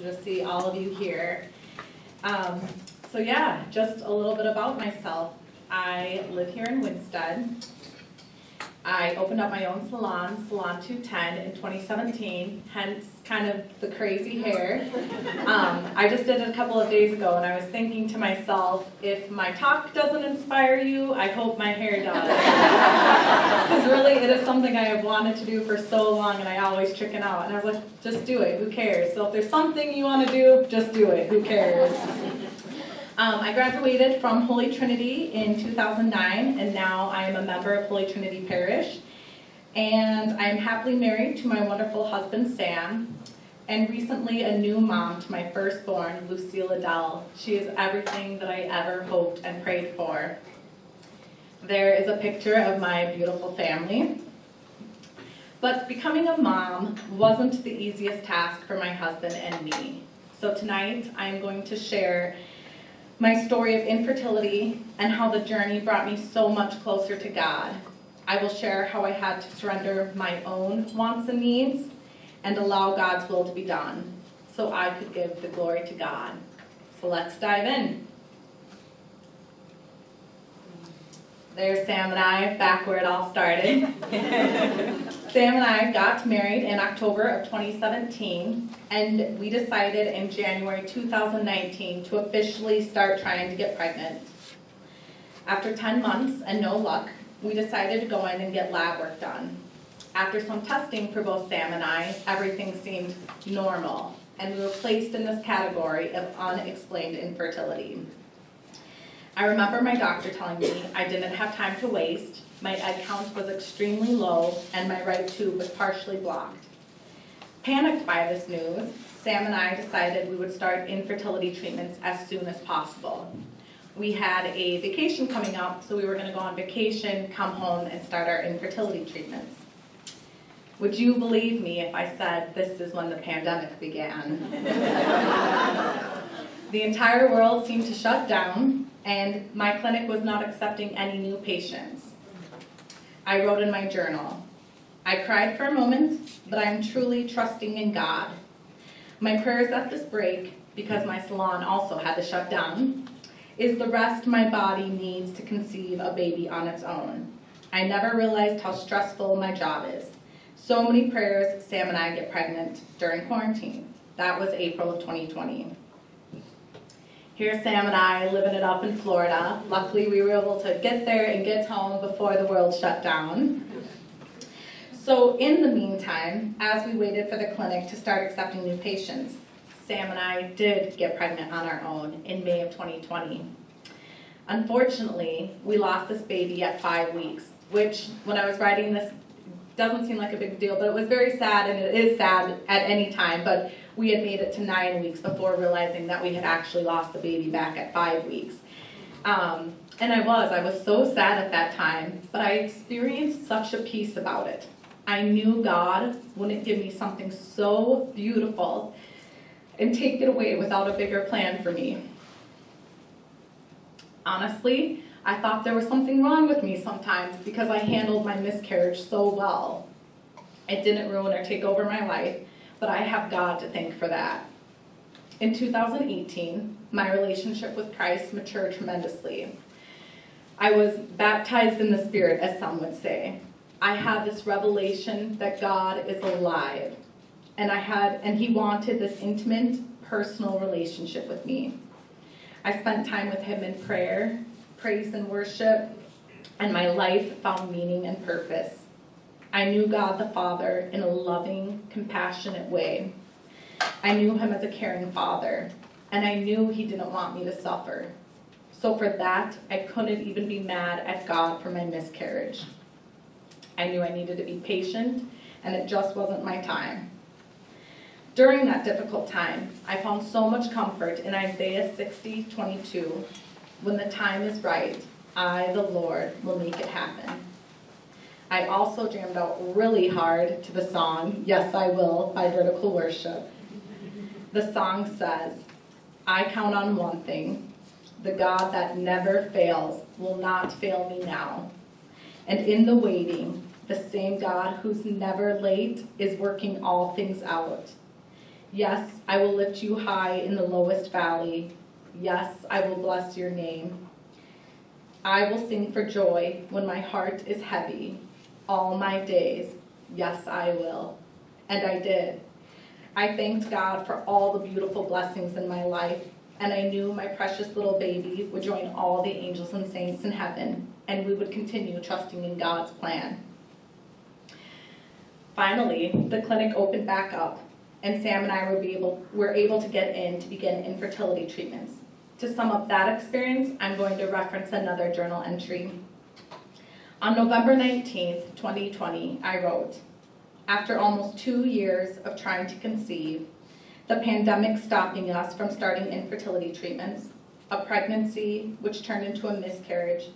to see all of you here. So yeah, just a little bit about myself. I live here in Winstead. I opened up my own salon, Salon 210, in 2017, hence kind of the crazy hair. I just did it a couple of days ago, and I was thinking to myself, if my talk doesn't inspire you, I hope my hair does. Because really, it is something I have wanted to do for so long, and I always chicken out. And I was like, just do it, who cares? So if there's something you want to do, just do it, who cares? I graduated from Holy Trinity in 2009, and now I am a member of Holy Trinity Parish. And I am happily married to my wonderful husband, Sam, and recently a new mom to my firstborn, Lucille Adele. She is everything that I ever hoped and prayed for. There is a picture of my beautiful family. But becoming a mom wasn't the easiest task for my husband and me. So tonight, I am going to share my story of infertility and how the journey brought me so much closer to God. I will share how I had to surrender my own wants and needs and allow God's will to be done so I could give the glory to God. So let's dive in. There's Sam and I, back where it all started. Sam and I got married in October of 2017, and we decided in January 2019 to officially start trying to get pregnant. After 10 months and no luck, we decided to go in and get lab work done. After some testing for both Sam and I, everything seemed normal, and we were placed in this category of unexplained infertility. I remember my doctor telling me I didn't have time to waste, my egg count was extremely low, and my right tube was partially blocked. Panicked by this news, Sam and I decided we would start infertility treatments as soon as possible. We had a vacation coming up, so we were going to go on vacation, come home, and start our infertility treatments. Would you believe me if I said this is when the pandemic began? The entire world seemed to shut down, and my clinic was not accepting any new patients. I wrote in my journal, I cried for a moment, but I am truly trusting in God. My prayers at this break, because my salon also had to shut down, is the rest my body needs to conceive a baby on its own. I never realized how stressful my job is. So many prayers, Sam and I get pregnant during quarantine. That was April of 2020. Here's Sam and I living it up in Florida. Luckily, we were able to get there and get home before the world shut down. So in the meantime, as we waited for the clinic to start accepting new patients, Sam and I did get pregnant on our own in May of 2020. Unfortunately, we lost this baby at 5 weeks, which when I was writing this doesn't seem like a big deal, but it was very sad, and it is sad at any time, but we had made it to 9 weeks before realizing that we had actually lost the baby back at 5 weeks. And I was so sad at that time, but I experienced such a peace about it. I knew God wouldn't give me something so beautiful and take it away without a bigger plan for me. Honestly, I thought there was something wrong with me sometimes because I handled my miscarriage so well. It didn't ruin or take over my life, but I have God to thank for that. In 2018, my relationship with Christ matured tremendously. I was baptized in the Spirit, as some would say. I had this revelation that God is alive, and He wanted this intimate, personal relationship with me. I spent time with Him in prayer, praise and worship, and my life found meaning and purpose. I knew God the Father in a loving, compassionate way. I knew Him as a caring Father, and I knew He didn't want me to suffer. So for that, I couldn't even be mad at God for my miscarriage. I knew I needed to be patient, and it just wasn't my time. During that difficult time, I found so much comfort in Isaiah 60:22. When the time is right, I, the Lord, will make it happen. I also jammed out really hard to the song, Yes, I Will, by Vertical Worship. The song says, I count on one thing, the God that never fails will not fail me now. And in the waiting, the same God who's never late is working all things out. Yes, I will lift you high in the lowest valley. Yes, I will bless your name. I will sing for joy when my heart is heavy. All my days, yes, I will. And I did. I thanked God for all the beautiful blessings in my life, and I knew my precious little baby would join all the angels and saints in heaven, and we would continue trusting in God's plan. Finally, the clinic opened back up, and Sam and I were able to get in to begin infertility treatments. To sum up that experience, I'm going to reference another journal entry. On November 19th, 2020, I wrote, "After almost 2 years of trying to conceive, the pandemic stopping us from starting infertility treatments, a pregnancy which turned into a miscarriage,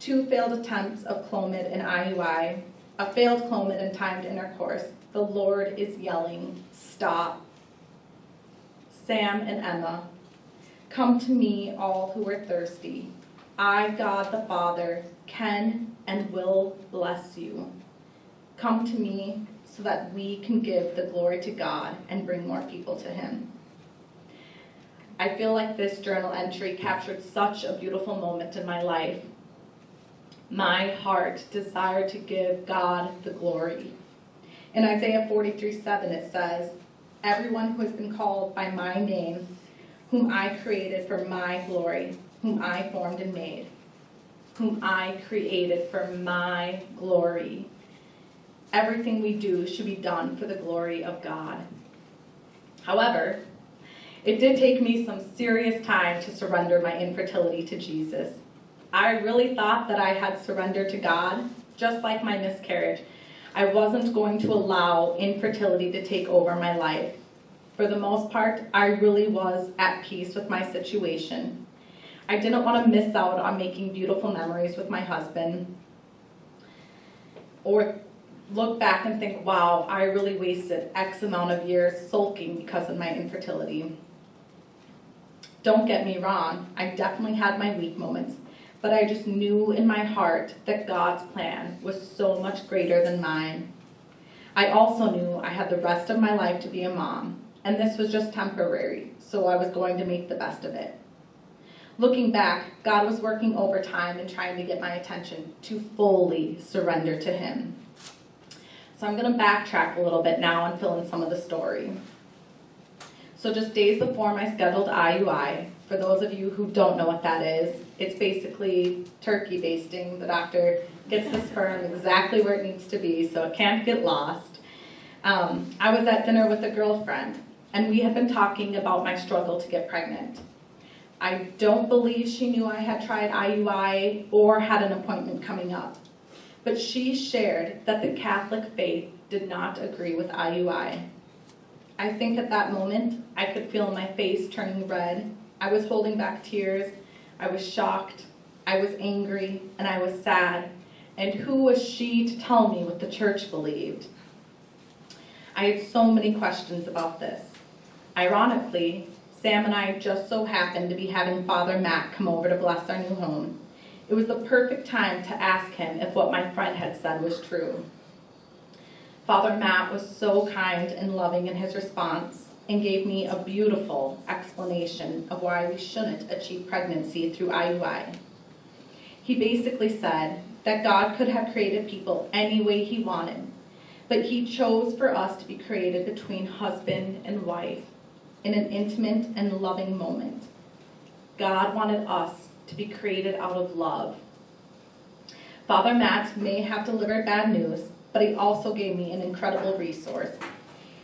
2 failed attempts of Clomid and IUI, a failed Clomid and timed intercourse, the Lord is yelling, stop. Sam and Emma, come to me, all who are thirsty. I, God the Father, can and will bless you. Come to me so that we can give the glory to God and bring more people to Him." I feel like this journal entry captured such a beautiful moment in my life. My heart desired to give God the glory. In Isaiah 43:7 it says, "Everyone who has been called by my name, whom I created for my glory, whom I formed and made." Whom I created for my glory. Everything we do should be done for the glory of God. However, it did take me some serious time to surrender my infertility to Jesus. I really thought that I had surrendered to God, just like my miscarriage. I wasn't going to allow infertility to take over my life. For the most part, I really was at peace with my situation. I didn't want to miss out on making beautiful memories with my husband, or look back and think, wow, I really wasted X amount of years sulking because of my infertility. Don't get me wrong, I definitely had my weak moments, but I just knew in my heart that God's plan was so much greater than mine. I also knew I had the rest of my life to be a mom, and this was just temporary, so I was going to make the best of it. Looking back, God was working overtime and trying to get my attention to fully surrender to Him. So I'm going to backtrack a little bit now and fill in some of the story. So just days before my scheduled IUI, for those of you who don't know what that is, it's basically turkey basting. The doctor gets the sperm exactly where it needs to be so it can't get lost. I was at dinner with a girlfriend, and we had been talking about my struggle to get pregnant. I don't believe she knew I had tried IUI or had an appointment coming up, but she shared that the Catholic faith did not agree with IUI. I think at that moment, I could feel my face turning red. I was holding back tears. I was shocked. I was angry, and I was sad. And who was she to tell me what the church believed? I had so many questions about this. Ironically, Sam and I just so happened to be having Father Matt come over to bless our new home. It was the perfect time to ask him if what my friend had said was true. Father Matt was so kind and loving in his response and gave me a beautiful explanation of why we shouldn't achieve pregnancy through IUI. He basically said that God could have created people any way He wanted, but He chose for us to be created between husband and wife, in an intimate and loving moment. God wanted us to be created out of love. Father Matt may have delivered bad news, but he also gave me an incredible resource.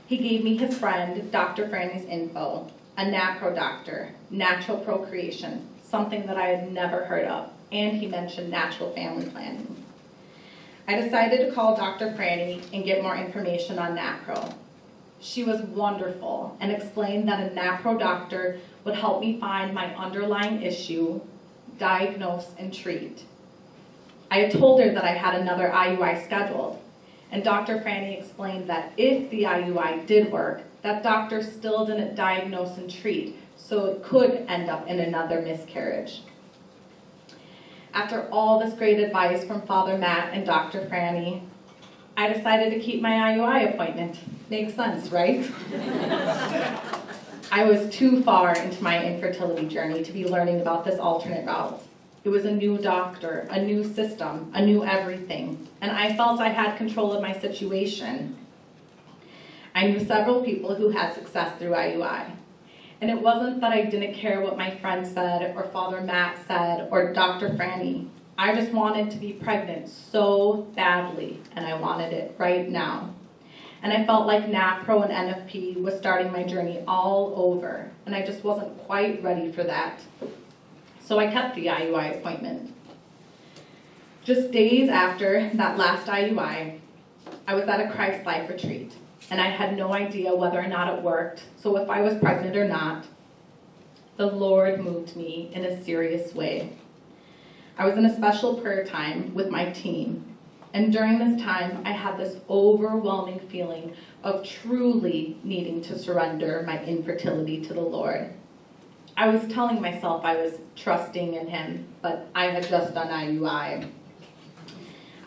He gave me his friend, Dr. Franny's info, a NAPRO doctor, natural procreation, something that I had never heard of, and he mentioned natural family planning. I decided to call Dr. Franny and get more information on NAPRO. She was wonderful and explained that a NAPRO doctor would help me find my underlying issue, diagnose, and treat. I had told her that I had another IUI scheduled, and Dr. Franny explained that if the IUI did work, that doctor still didn't diagnose and treat, so it could end up in another miscarriage. After all this great advice from Father Matt and Dr. Franny, I decided to keep my IUI appointment. Makes sense, right? I was too far into my infertility journey to be learning about this alternate route. It was a new doctor, a new system, a new everything, and I felt I had control of my situation. I knew several people who had success through IUI. And it wasn't that I didn't care what my friend said, or Father Matt said, or Dr. Franny. I just wanted to be pregnant so badly, and I wanted it right now. And I felt like NAPRO and NFP was starting my journey all over, and I just wasn't quite ready for that. So I kept the IUI appointment. Just days after that last IUI, I was at a Christ Life retreat, and I had no idea whether or not it worked, so if I was pregnant or not. The Lord moved me in a serious way. I was in a special prayer time with my team, and during this time, I had this overwhelming feeling of truly needing to surrender my infertility to the Lord. I was telling myself I was trusting in Him, but I had just done IUI.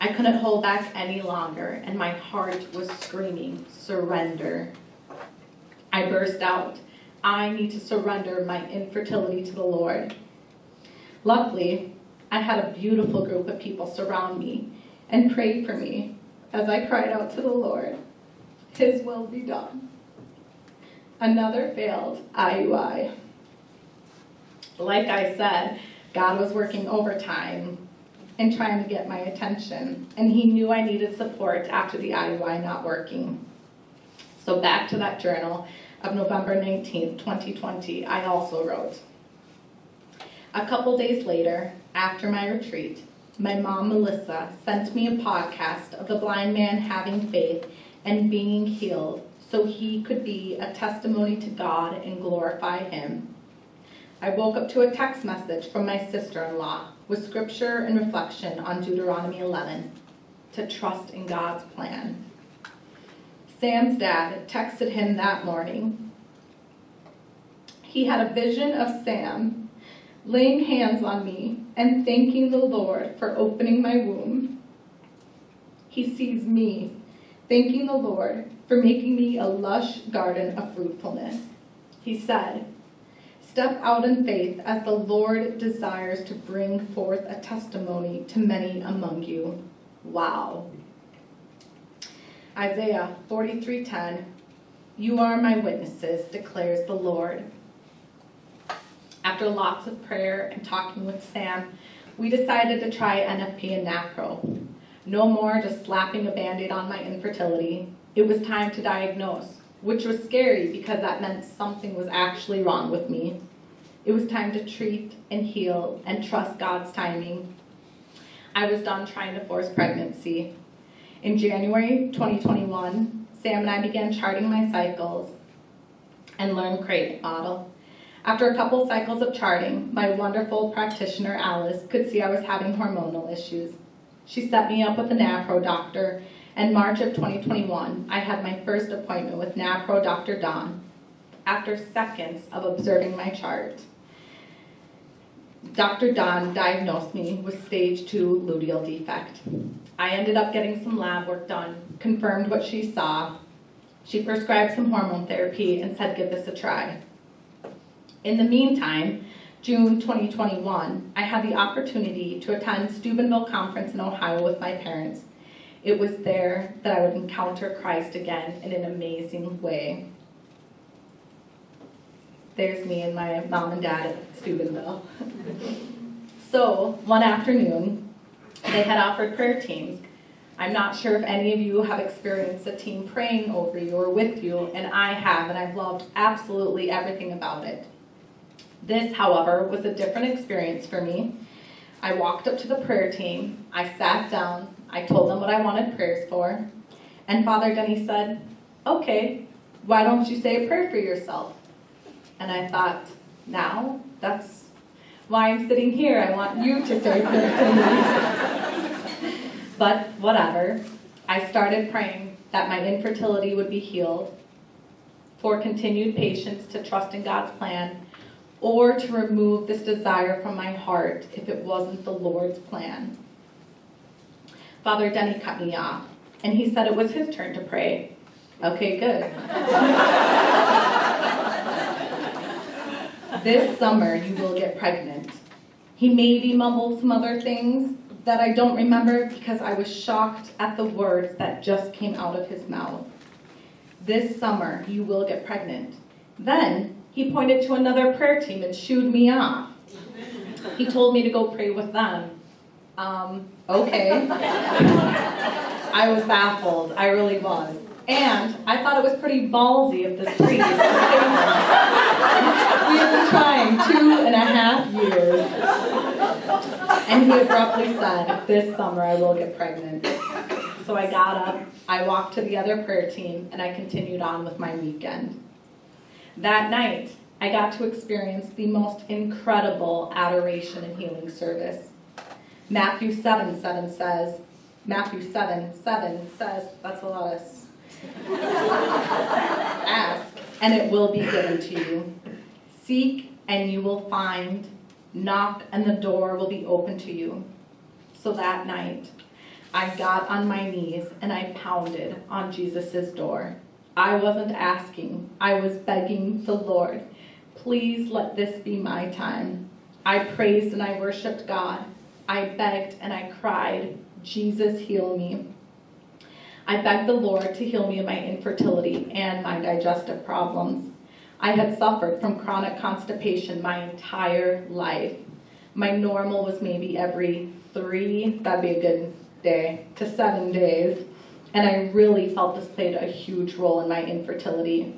I couldn't hold back any longer, and my heart was screaming, surrender. I burst out, I need to surrender my infertility to the Lord. Luckily, I had a beautiful group of people surround me and pray for me as I cried out to the Lord, His will be done. Another failed IUI. Like I said, God was working overtime and trying to get my attention, and He knew I needed support after the IUI not working. So back to that journal of November 19th, 2020, I also wrote. A couple days later, after my retreat, my mom, Melissa, sent me a podcast of the blind man having faith and being healed so he could be a testimony to God and glorify Him. I woke up to a text message from my sister-in-law with scripture and reflection on Deuteronomy 11, to trust in God's plan. Sam's dad texted him that morning. He had a vision of Sam laying hands on me and thanking the Lord for opening my womb. He sees me thanking the Lord for making me a lush garden of fruitfulness. He said, "Step out in faith as the Lord desires to bring forth a testimony to many among you." Wow. Isaiah 43:10, "You are my witnesses, declares the Lord." After lots of prayer and talking with Sam, we decided to try NFP and NAPRO. No more just slapping a Band-Aid on my infertility. It was time to diagnose, which was scary because that meant something was actually wrong with me. It was time to treat and heal and trust God's timing. I was done trying to force pregnancy. In January 2021, Sam and I began charting my cycles and learned Crate model. After a couple cycles of charting, my wonderful practitioner, Alice, could see I was having hormonal issues. She set me up with a NAPRO doctor, and March of 2021, I had my first appointment with NAPRO Dr. Don. After seconds of observing my chart, Dr. Don diagnosed me with stage 2 luteal defect. I ended up getting some lab work done, confirmed what she saw. She prescribed some hormone therapy and said, "Give this a try." In the meantime, June 2021, I had the opportunity to attend Stevenville Conference in Ohio with my parents. It was there that I would encounter Christ again in an amazing way. There's me and my mom and dad at Stevenville. So, one afternoon, they had offered prayer teams. I'm not sure if any of you have experienced a team praying over you or with you, and I have, and I've loved absolutely everything about it. This, however, was a different experience for me. I walked up to the prayer team, I sat down, I told them what I wanted prayers for, and Father Denny said, "Okay, why don't you say a prayer for yourself?" And I thought, now? That's why I'm sitting here. I want you to say a prayer for me. But whatever. I started praying that my infertility would be healed, for continued patience to trust in God's plan, or to remove this desire from my heart if it wasn't the Lord's plan. Father Denny cut me off. And he said it was his turn to pray. Okay, good. This summer you will get pregnant. He maybe mumbled some other things that I don't remember because I was shocked at the words that just came out of his mouth. This summer you will get pregnant. Then he pointed to another prayer team and shooed me off. He told me to go pray with them. Okay. I was baffled. I really was. And I thought it was pretty ballsy of this priest to say this. We have been trying 2.5 years. And he abruptly said, this summer I will get pregnant. So I got up, I walked to the other prayer team, and I continued on with my weekend. That night, I got to experience the most incredible adoration and healing service. Matthew 7:7 says, that's a lot of ask, and it will be given to you. Seek, and you will find. Knock, and the door will be open to you. So that night, I got on my knees, and I pounded on Jesus' door. I wasn't asking, I was begging the Lord, please let this be my time. I praised and I worshiped God. I begged and I cried, Jesus, heal me. I begged the Lord to heal me of my infertility and my digestive problems. I had suffered from chronic constipation my entire life. My normal was maybe every 3, that'd be a good day, to 7 days. And I really felt this played a huge role in my infertility.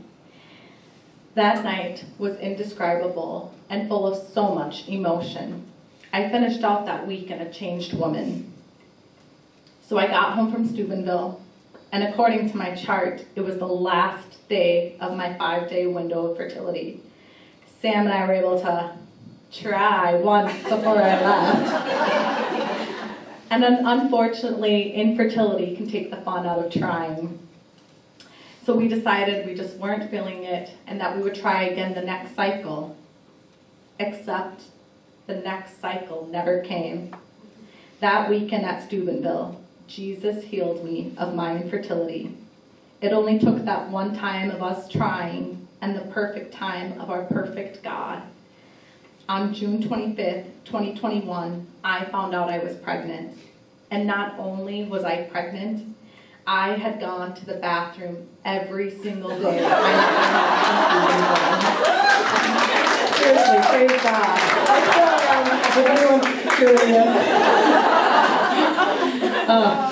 That night was indescribable and full of so much emotion. I finished out that week in a changed woman. So I got home from Stevenville, and according to my chart, it was the last day of my 5-day window of fertility. Sam and I were able to try once before I left. And then unfortunately, infertility can take the fun out of trying. So we decided we just weren't feeling it and that we would try again the next cycle. Except the next cycle never came. That weekend at Stevenville, Jesus healed me of my infertility. It only took that one time of us trying and the perfect time of our perfect God. On June 25th, 2021, I found out I was pregnant. And not only was I pregnant, I had gone to the bathroom every single day. Seriously, praise God. If anyone's curious.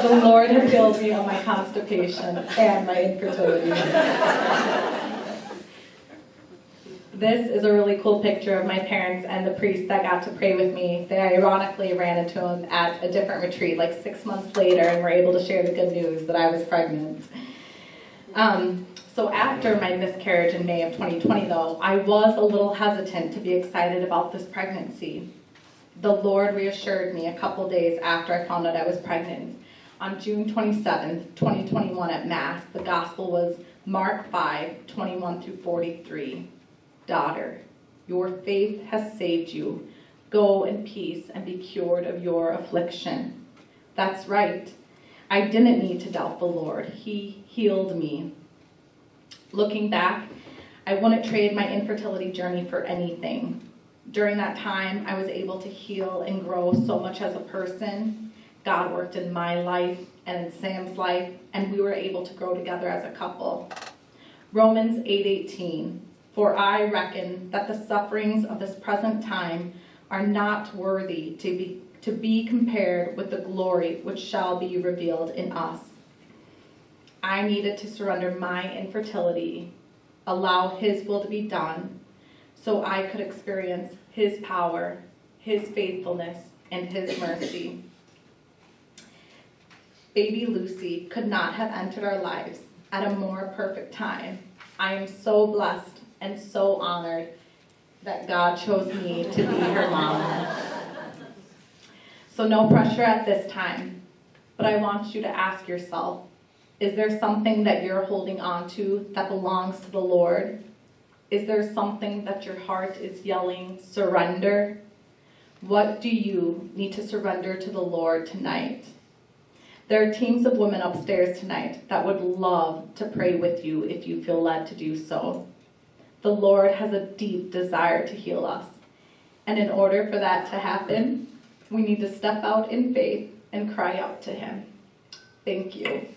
The Lord had healed me of my constipation and my infertility. This is a really cool picture of my parents and the priest that got to pray with me. They ironically ran into him at a different retreat like 6 months later and were able to share the good news that I was pregnant. So after my miscarriage in May of 2020 though, I was a little hesitant to be excited about this pregnancy. The Lord reassured me a couple days after I found out I was pregnant. On June 27th, 2021 at Mass, the gospel was Mark 5:21-43. Daughter, your faith has saved you. Go in peace and be cured of your affliction. That's right. I didn't need to doubt the Lord. He healed me. Looking back, I wouldn't trade my infertility journey for anything. During that time, I was able to heal and grow so much as a person. God worked in my life and in Sam's life, and we were able to grow together as a couple. Romans 8:18. For I reckon that the sufferings of this present time are not worthy to be compared with the glory which shall be revealed in us. I needed to surrender my infertility, allow His will to be done, so I could experience His power, His faithfulness, and His mercy. Baby Lucy could not have entered our lives at a more perfect time. I am so blessed and so honored that God chose me to be her mom. So no pressure at this time, but I want you to ask yourself, is there something that you're holding on to that belongs to the Lord? Is there something that your heart is yelling, surrender? What do you need to surrender to the Lord tonight? There are teams of women upstairs tonight that would love to pray with you if you feel led to do so. The Lord has a deep desire to heal us. And in order for that to happen, we need to step out in faith and cry out to him. Thank you.